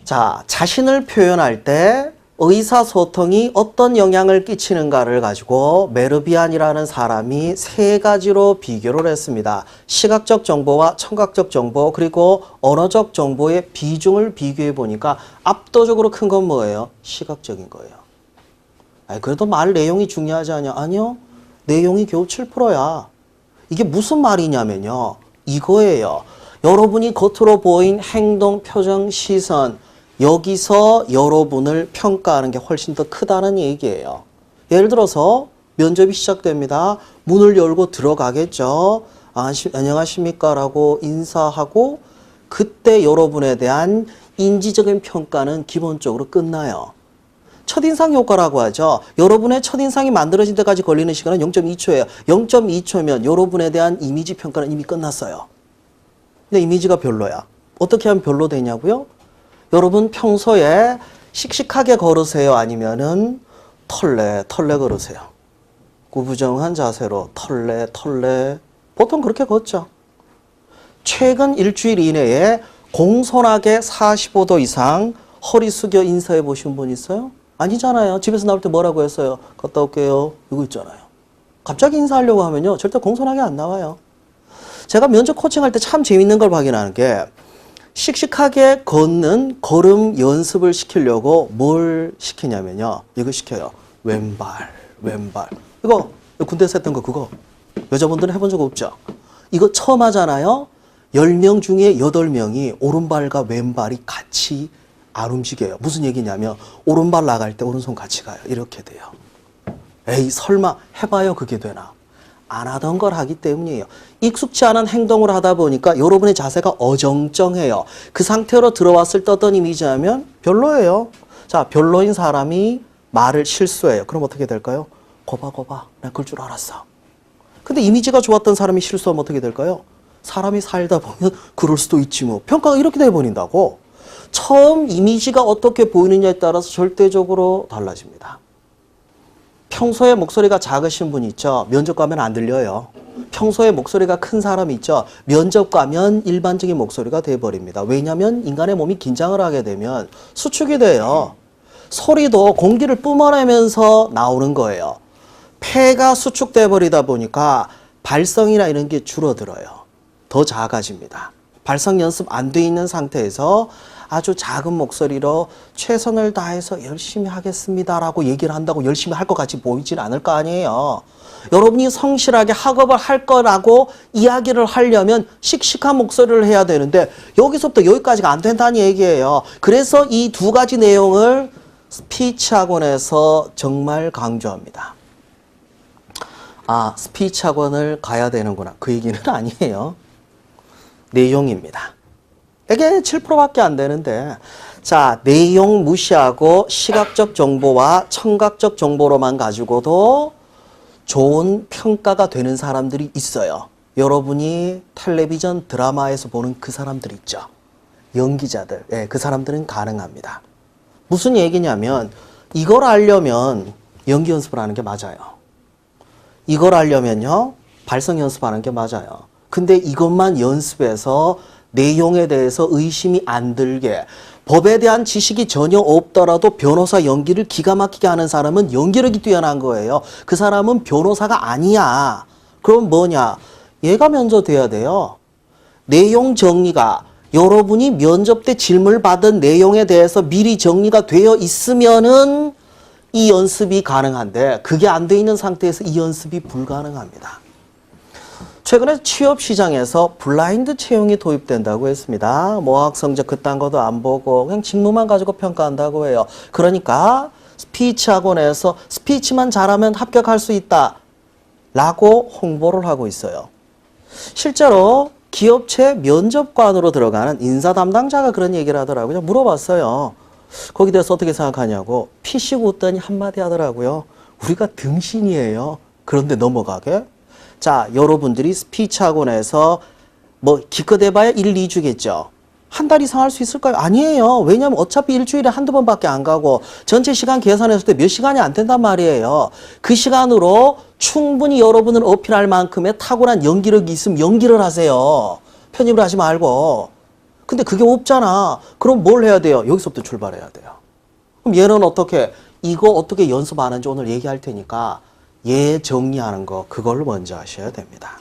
자, 자신을 표현할 때 의사소통이 어떤 영향을 끼치는가를 가지고 메르비안이라는 사람이 세 가지로 비교를 했습니다. 시각적 정보와 청각적 정보 그리고 언어적 정보의 비중을 비교해 보니까 압도적으로 큰 건 뭐예요? 시각적인 거예요. 아니, 그래도 말 내용이 중요하지 않냐? 아니요. 내용이 겨우 7%야. 이게 무슨 말이냐면요. 이거예요. 여러분이 겉으로 보인 행동, 표정, 시선 여기서 여러분을 평가하는 게 훨씬 더 크다는 얘기예요. 예를 들어서 면접이 시작됩니다. 문을 열고 들어가겠죠. 안녕하십니까 라고 인사하고 그때 여러분에 대한 인지적인 평가는 기본적으로 끝나요. 첫인상 효과라고 하죠. 여러분의 첫인상이 만들어질 때까지 걸리는 시간은 0.2초예요. 0.2초면 여러분에 대한 이미지 평가는 이미 끝났어요. 근데 이미지가 별로야. 어떻게 하면 별로 되냐고요? 여러분 평소에 씩씩하게 걸으세요? 아니면은 털레 걸으세요? 구부정한 자세로 털레 보통 그렇게 걷죠. 최근 일주일 이내에 공손하게 45도 이상 허리 숙여 인사해 보신 분 있어요? 아니잖아요. 집에서 나올 때 뭐라고 했어요? 갔다 올게요. 이거 있잖아요. 갑자기 인사하려고 하면요. 절대 공손하게 안 나와요. 제가 면접 코칭할 때 참 재밌는 걸 확인하는 게 씩씩하게 걷는 걸음 연습을 시키려고 뭘 시키냐면요. 이거 시켜요. 왼발. 이거 군대에서 했던 거 그거. 여자분들은 해본 적 없죠? 이거 처음 하잖아요. 10명 중에 8명이 오른발과 왼발이 같이 안 움직여요. 무슨 얘기냐면 오른발 나갈 때 오른손 같이 가요. 이렇게 돼요. 에이 설마 해봐요 그게 되나? 안 하던 걸 하기 때문이에요. 익숙치 않은 행동을 하다 보니까 여러분의 자세가 어정쩡해요. 그 상태로 들어왔을 때 어떤 이미지냐면 별로예요. 자, 별로인 사람이 말을 실수해요. 그럼 어떻게 될까요? 거봐. 내가 그럴 줄 알았어. 근데 이미지가 좋았던 사람이 실수하면 어떻게 될까요? 사람이 살다 보면 그럴 수도 있지 뭐. 평가가 이렇게 돼버린다고. 처음 이미지가 어떻게 보이느냐에 따라서 절대적으로 달라집니다. 평소에 목소리가 작으신 분 있죠? 면접 가면 안 들려요. 평소에 목소리가 큰 사람 있죠? 면접 가면 일반적인 목소리가 돼버립니다. 왜냐하면 인간의 몸이 긴장을 하게 되면 수축이 돼요. 소리도 공기를 뿜어내면서 나오는 거예요. 폐가 수축돼 버리다 보니까 발성이나 이런 게 줄어들어요. 더 작아집니다. 발성 연습 안 돼 있는 상태에서 아주 작은 목소리로 최선을 다해서 열심히 하겠습니다라고 얘기를 한다고 열심히 할 것 같이 보이질 않을 거 아니에요. 여러분이 성실하게 학업을 할 거라고 이야기를 하려면 씩씩한 목소리를 해야 되는데 여기서부터 여기까지가 안 된다는 얘기예요. 그래서 이 두 가지 내용을 스피치 학원에서 정말 강조합니다. 아, 스피치 학원을 가야 되는구나. 그 얘기는 아니에요. 내용입니다. 이게 7%밖에 안 되는데 자, 내용 무시하고 시각적 정보와 청각적 정보로만 가지고도 좋은 평가가 되는 사람들이 있어요. 여러분이 텔레비전 드라마에서 보는 그 사람들 있죠. 연기자들. 예, 그 사람들은 가능합니다. 무슨 얘기냐면 이걸 알려면 연기 연습을 하는 게 맞아요. 이걸 알려면요. 발성 연습하는 게 맞아요. 근데 이것만 연습해서 내용에 대해서 의심이 안 들게 법에 대한 지식이 전혀 없더라도 변호사 연기를 기가 막히게 하는 사람은 연기력이 뛰어난 거예요. 그 사람은 변호사가 아니야. 그럼 뭐냐? 얘가 면접 돼야 돼요. 내용 정리가 여러분이 면접 때 질문을 받은 내용에 대해서 미리 정리가 되어 있으면은 이 연습이 가능한데 그게 안 돼 있는 상태에서 이 연습이 불가능합니다. 최근에 취업 시장에서 블라인드 채용이 도입된다고 했습니다. 모학 성적 그딴 것도 안 보고 그냥 직무만 가지고 평가한다고 해요. 그러니까 스피치 학원에서 스피치만 잘하면 합격할 수 있다 라고 홍보를 하고 있어요. 실제로 기업체 면접관으로 들어가는 인사 담당자가 그런 얘기를 하더라고요. 물어봤어요. 거기에 대해서 어떻게 생각하냐고. 피식 웃더니 한마디 하더라고요. 우리가 등신이에요. 그런데 넘어가게? 자, 여러분들이 스피치 학원에서 뭐 기껏 해봐야 1, 2주겠죠. 한 달 이상 할 수 있을까요? 아니에요. 왜냐하면 어차피 일주일에 한두 번밖에 안 가고 전체 시간 계산했을 때 몇 시간이 안 된단 말이에요. 그 시간으로 충분히 여러분을 어필할 만큼의 탁월한 연기력이 있으면 연기를 하세요. 편입을 하지 말고. 근데 그게 없잖아. 그럼 뭘 해야 돼요? 여기서부터 출발해야 돼요. 그럼 얘는 어떻게, 이거 어떻게 연습하는지 오늘 얘기할 테니까 얘 정리하는 거, 그걸 먼저 하셔야 됩니다.